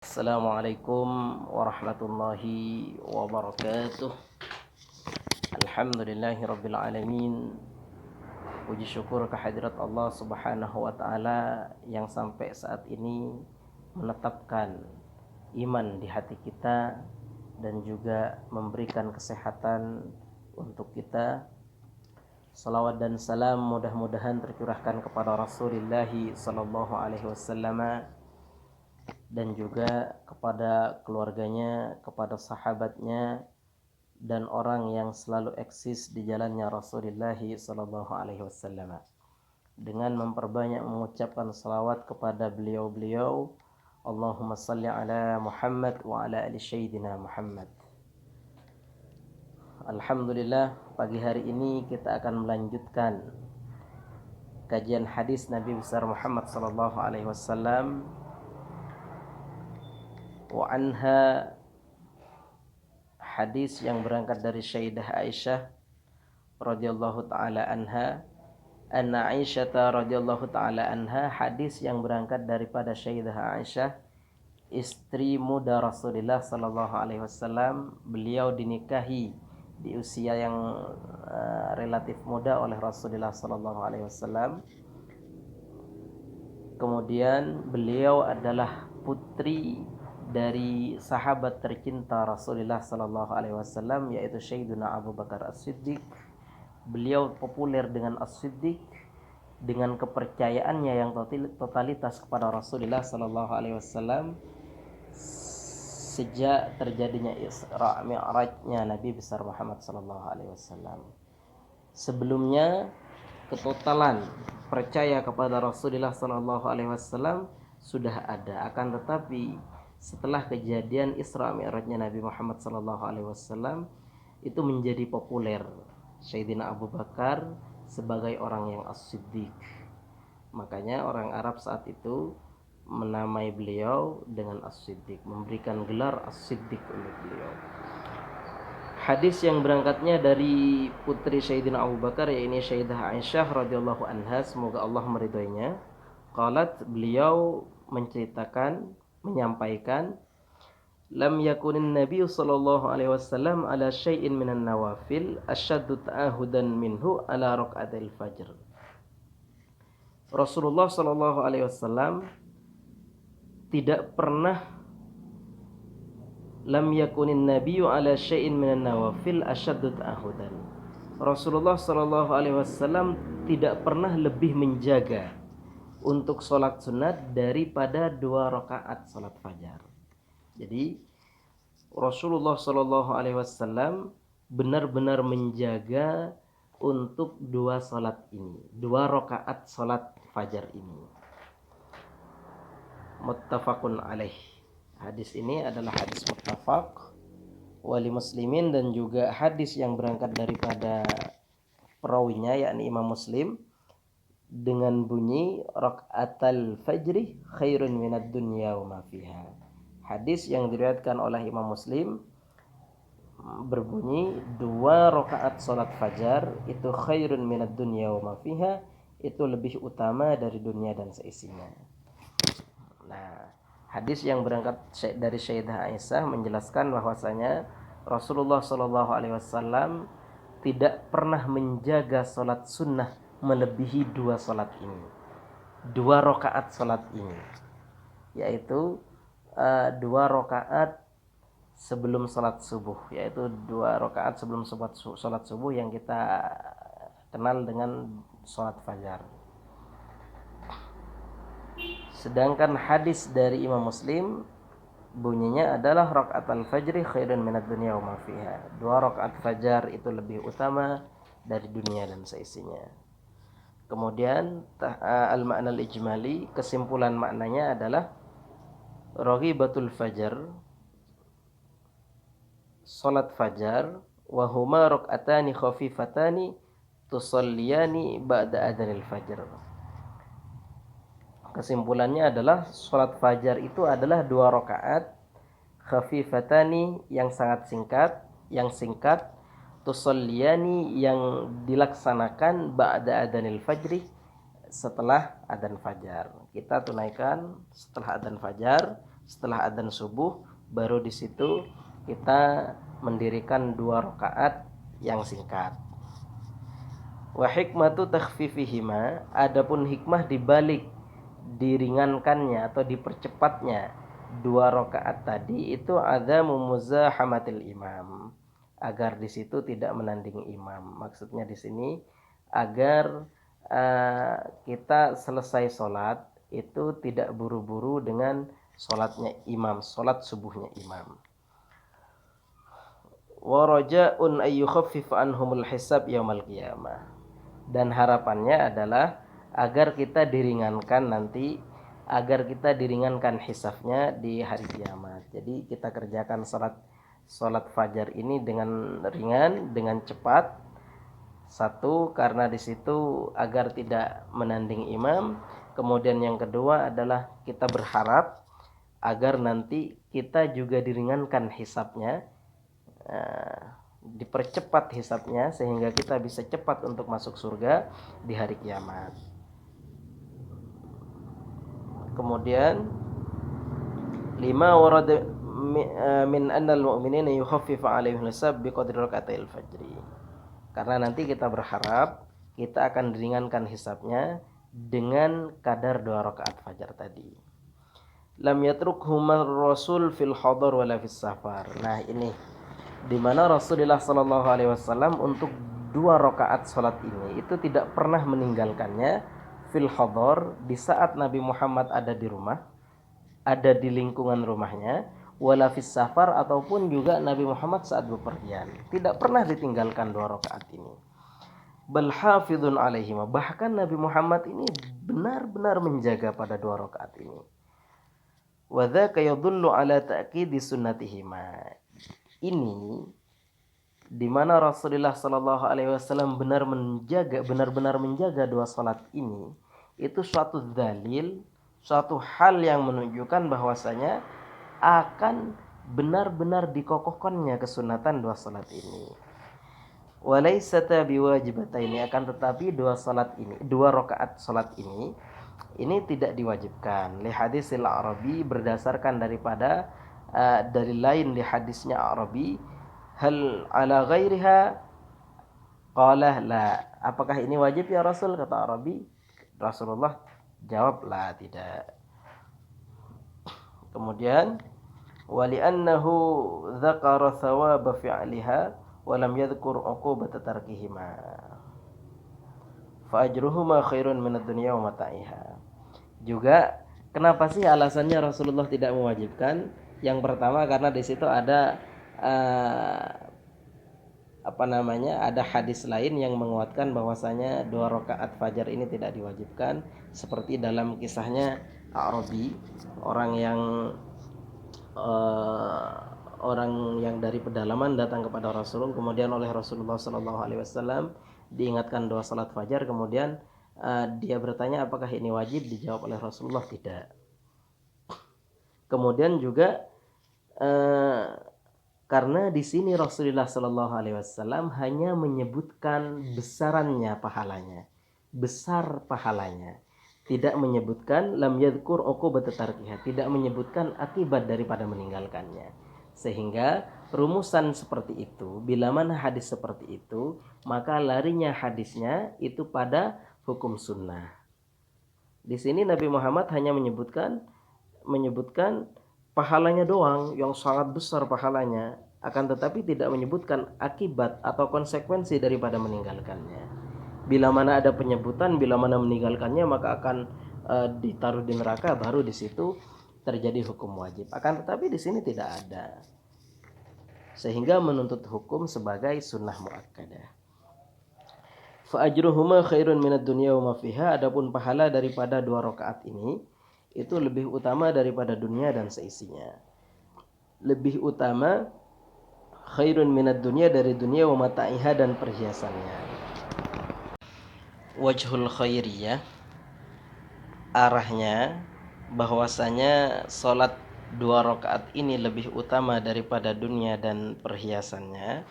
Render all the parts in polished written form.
Assalamualaikum warahmatullahi wabarakatuh. Alhamdulillahi rabbil alamin. Puji syukur kehadirat Allah subhanahu wa ta'ala yang sampai saat ini menetapkan iman di hati kita dan juga memberikan kesehatan untuk kita. Salawat dan salam mudah-mudahan tercurahkan kepada Rasulullah sallallahu alaihi wasallam dan juga kepada keluarganya, kepada sahabatnya, dan orang yang selalu eksis di jalannya Rasulullah sallallahu alaihi wasallam. Dengan memperbanyak mengucapkan salawat kepada beliau-beliau, Allahumma salli ala Muhammad wa ala ali sayyidina Muhammad. Alhamdulillah, pagi hari ini kita akan melanjutkan kajian hadis Nabi besar Muhammad sallallahu alaihi wasallam. Wa anha, hadis yang berangkat dari Sayyidah Aisyah radhiyallahu taala anha, anna Aisyah radhiyallahu taala anha, hadis yang berangkat daripada Sayyidah Aisyah, istri muda Rasulullah sallallahu alaihi wasallam. Beliau dinikahi di usia yang relatif muda oleh Rasulullah sallallahu alaihi wasallam. Kemudian beliau adalah putri dari sahabat tercinta Rasulullah sallallahu alaihi wasallam, yaitu Sayyidina Abu Bakar As-Siddiq. Beliau populer dengan As-Siddiq dengan kepercayaannya yang totalitas kepada Rasulullah sallallahu alaihi wasallam sejak terjadinya Isra Mi'rajnya Nabi besar Muhammad sallallahu alaihi wasallam. Sebelumnya ketotalan percaya kepada Rasulullah sallallahu alaihi wasallam sudah ada, akan tetapi setelah kejadian Isra Mi'rajnya Nabi Muhammad sallallahu alaihi wasallam itu menjadi populer Sayyidina Abu Bakar sebagai orang yang as-siddiq. Makanya orang Arab saat itu menamai beliau dengan as-siddiq, memberikan gelar as-siddiq untuk beliau. Hadis yang berangkatnya dari putri Sayyidina Abu Bakar, yaitu Sayyidah Aisyah radhiyallahu anha, semoga Allah meridhoinya. Qalat, beliau menyampaikan, lam yakunin Nabi sallallahu alaihi wasallam ala syai'in minan nawafil asyaddu ta'ahudan minhu ala raka'atil fajr. Rasulullah sallallahu alaihi wasallam tidak pernah, lam yakunin nabiyyu ala syai'in minan nawafil asyaddu ta'ahudan. Rasulullah sallallahu alaihi wasallam tidak pernah lebih menjaga untuk sholat sunat daripada 2 rakaat sholat fajar. Jadi Rasulullah sallallahu alaihi wasallam benar-benar menjaga untuk 2 sholat ini, 2 rakaat sholat fajar ini. Muttafaqun alaih. Hadis ini adalah hadis muttafaq wali muslimin, dan juga hadis yang berangkat daripada perawinya yakni Imam Muslim dengan bunyi rakaatal fajri khairun minad dunya wa ma fiha. Hadis yang diriwayatkan oleh Imam Muslim berbunyi 2 rakaat salat fajar itu khairun minad dunya wa ma fiha, itu lebih utama dari dunia dan seisinya. Nah, hadis yang berangkat dari Sayyidah Aisyah menjelaskan bahwasanya Rasulullah sallallahu alaihi wasallam tidak pernah menjaga salat sunnah melebihi 2 salat ini, 2 rakaat salat ini, yaitu 2 rakaat sebelum salat subuh, yaitu 2 rakaat sebelum salat subuh yang kita kenal dengan salat fajar. Sedangkan hadis dari Imam Muslim bunyinya adalah rakaatul fajri khairun minad dunya wa ma fiha. 2 rakaat fajar itu lebih utama dari dunia dan seisinya. Kemudian al-ma'na al-ijmali, kesimpulan maknanya adalah raghibatul fajar, salat fajar, wa huma rak'atani khafifatani tusalliyani ba'da adzanil fajr. Kesimpulannya adalah salat fajar itu adalah 2 rakaat khafifatani yang sangat singkat, tusalliyani yang dilaksanakan ba'da adzanil fajri, setelah adzan fajar. Kita tunaikan setelah adzan fajar setelah adzan subuh, baru di situ kita mendirikan 2 rakaat yang singkat. Wa hikmatu takhfifihima, adapun hikmah dibalik diringankannya atau dipercepatnya 2 rakaat tadi itu ada mumuzahamatil imam, agar di situ tidak menanding imam. Maksudnya di sini agar kita selesai sholat itu tidak buru-buru dengan sholatnya imam, sholat subuhnya imam. Wa raja'un ay yukhaffif anhumul hisab yaumal qiyamah, dan harapannya adalah agar kita diringankan nanti, agar kita diringankan hisabnya di hari kiamat. Jadi kita kerjakan sholat fajar ini dengan ringan, dengan cepat. Satu, karena di situ agar tidak menanding imam. Kemudian yang kedua adalah kita berharap agar nanti kita juga diringankan hisabnya, dipercepat hisabnya sehingga kita bisa cepat untuk masuk surga di hari kiamat. Kemudian 5 warad min annal mu'minina yukhaffifu 'alaihim hisab biqadri raka'atil fajri. Karena nanti kita berharap kita akan diringankan hisabnya dengan kadar 2 rakaat fajar tadi. Lam yatrukhumar rasul fil hadar wala fis safar. Nah, ini di mana Rasulullah sallallahu alaihi wasallam untuk 2 rakaat salat ini itu tidak pernah meninggalkannya fil hadar, di saat Nabi Muhammad ada di rumah, ada di lingkungan rumahnya, wala fis safar, ataupun juga Nabi Muhammad saat bepergian. Tidak pernah ditinggalkan 2 rakaat ini. Bal hafidhun alaihima, bahkan Nabi Muhammad ini benar-benar menjaga pada 2 rakaat ini. Wa dzaka yadullu ala ta'kidi sunnatihima. Ini di mana Rasulullah sallallahu alaihi wasallam benar-benar menjaga 2 salat ini, itu suatu dalil, suatu hal yang menunjukkan bahwasanya akan benar-benar dikokohkannya kesunatan 2 salat ini. Walaysata biwajibataini, akan tetapi 2 salat ini, 2 rakaat salat ini tidak diwajibkan. Li hadisil Arabi, berdasarkan daripada dari lain di hadisnya Arabi, hal ala ghairiha qala la, apakah ini wajib ya Rasul, kata Arabi. Rasulullah jawab la, tidak. Kemudian wali annahu dzakara thawaba fi'liha wa lam yadhkur uqubata tarkihima fa ajruhuma khairun minad dunya wa mata'iha. Juga kenapa sih alasannya Rasulullah tidak mewajibkan? Yang pertama karena di situ ada ada hadis lain yang menguatkan bahwasanya 2 rakaat fajar ini tidak diwajibkan, seperti dalam kisahnya Arabi, orang yang dari pedalaman datang kepada Rasulullah, kemudian oleh Rasulullah sallallahu alaihi wasallam diingatkan 2 salat fajar, kemudian dia bertanya apakah ini wajib, dijawab oleh Rasulullah tidak. Kemudian juga karena di sini Rasulullah sallallahu alaihi wasallam hanya menyebutkan besarannya pahalanya, besar pahalanya. Tidak menyebutkan lam yadhkur uqubat tarkiha, tidak menyebutkan akibat daripada meninggalkannya. Sehingga rumusan seperti itu, bila mana hadis seperti itu, maka larinya hadisnya itu pada hukum sunnah. Di sini Nabi Muhammad hanya menyebutkan pahalanya doang, yang sangat besar pahalanya, akan tetapi tidak menyebutkan akibat atau konsekuensi daripada meninggalkannya. Bila mana ada penyebutan, bila mana meninggalkannya maka akan ditaruh di neraka, baru di situ terjadi hukum wajib. Akan tetapi di sini tidak ada, sehingga menuntut hukum sebagai sunnah muakkadah. Fa ajruhuma khairun minad dunya wa ma fiha, adapun pahala daripada 2 rakaat ini itu lebih utama daripada dunia dan seisinya. Lebih utama khairun minad dunya, dari dunia, wa mata'iha, dan perhiasannya. Wajhul khairiyah, arahnya bahwasanya salat 2 rakaat ini lebih utama daripada dunia dan perhiasannya.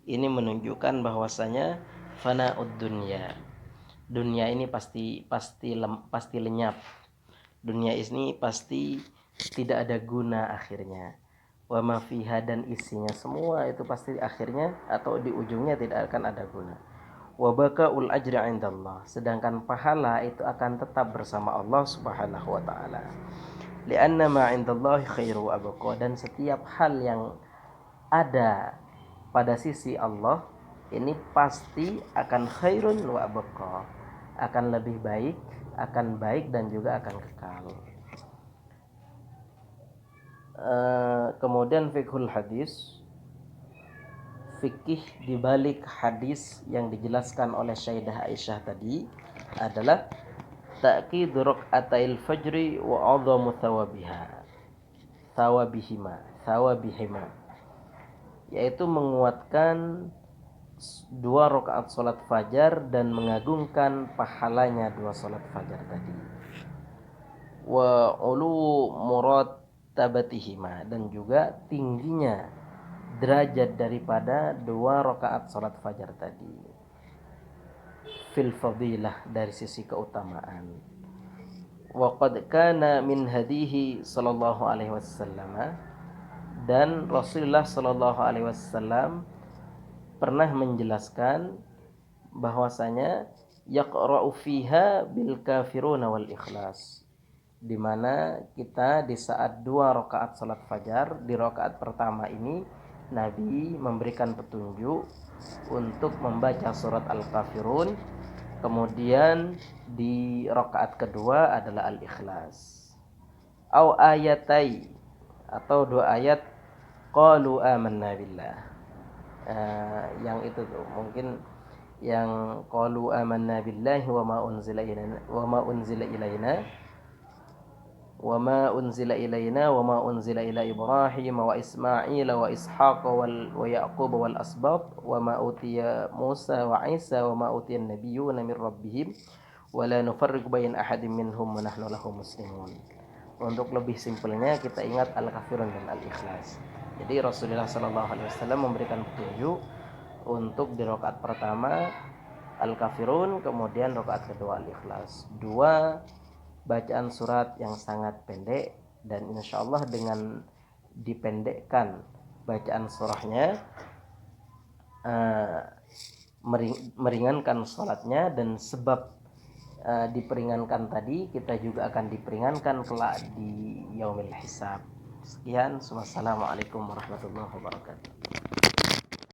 Ini menunjukkan bahwasanya fana'ud dunya, dunia ini pasti lenyap. Dunia ini pasti tidak ada guna akhirnya. Wa ma fiha, dan isinya semua itu pasti akhirnya atau di ujungnya tidak akan ada guna. Wa baqaul ajri 'indallah, sedangkan pahala itu akan tetap bersama Allah Subhanahu wa taala. Li'anna ma 'indallahi khairu wa abqa, dan setiap hal yang ada pada sisi Allah ini pasti akan khairun wa abqa, akan lebih baik, akan baik dan juga akan kekal. Kemudian fiqhul hadis, fikih dibalik hadis yang dijelaskan oleh Sayyidah Aisyah tadi adalah ta'kid rak'atail fajri wa 'adhamu thawabihima, yaitu menguatkan 2 rakaat salat fajar dan mengagungkan pahalanya 2 salat fajar tadi. Wa ulu murattabatihima, dan juga tingginya derajat daripada 2 rakaat salat fajar tadi. Fil fadilah, dari sisi keutamaan. Wa qad kana min hadihi sallallahu alaihi wasallam, dan Rasulullah sallallahu alaihi wasallam pernah menjelaskan bahwasanya yaqra'u fiha bil kafiruna wal ikhlas, di mana kita di saat 2 rakaat salat fajar, di rakaat pertama ini Nabi memberikan petunjuk untuk membaca surat Al-Kafirun, kemudian di rakaat kedua adalah Al-Ikhlas. Au ayatai, atau 2 ayat qalu amanna billah. Yang itu tuh mungkin yang qalu amanna billahi wa ma unzila ilaina wa ma unzila ila Ibrahim wa Ismail wa Ishaq wa Yaqub wal asbat wa ma utiya Musa wa Isa wa ma utiya an-nabiyyuna min rabbihim wa la nufarriqu baina ahadin minhum wa nahnu lahu muslimun. Untuk lebih simpelnya kita ingat Al-Kafirun dan Al-Ikhlas. Jadi Rasulullah sallallahu alaihi wasallam memberikan petunjuk untuk di rakaat pertama Al-Kafirun, kemudian rakaat kedua Al-Ikhlas. 2 bacaan surat yang sangat pendek, dan insyaallah dengan dipendekkan bacaan surahnya meringankan salatnya, dan sebab diperingankan tadi kita juga akan diperingankan kelak di yaumil hisab. Sekian, wassalamualaikum warahmatullahi wabarakatuh.